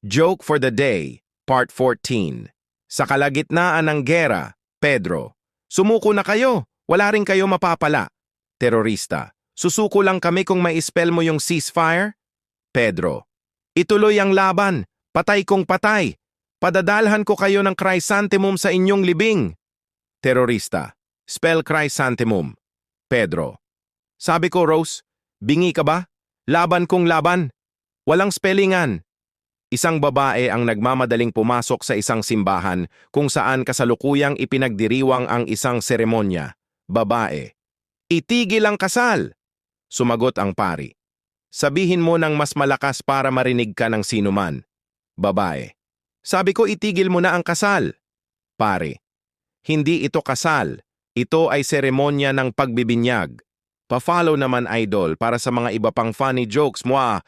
Joke for the Day, Part 14. Sa kalagitnaan ng gera, Pedro. Sumuko na kayo, wala rin kayo mapapala. Terorista. Susuko lang kami kung mai-spell mo yung ceasefire? Pedro. Ituloy ang laban, patay kong patay. Padadalhan ko kayo ng chrysanthemum sa inyong libing. Terorista. Spell chrysanthemum. Pedro. Sabi ko, Rose, bingi ka ba? Laban kong laban. Walang spellingan. Isang babae ang nagmamadaling pumasok sa isang simbahan kung saan kasalukuyang ipinagdiriwang ang isang seremonya. Babae. Itigil ang kasal! Sumagot ang pari. Sabihin mo ng mas malakas para marinig ka ng sinuman. Babae. Sabi ko itigil mo na ang kasal. Pari. Hindi ito kasal. Ito ay seremonya ng pagbibinyag. Pa-follow naman idol para sa mga iba pang funny jokes mo.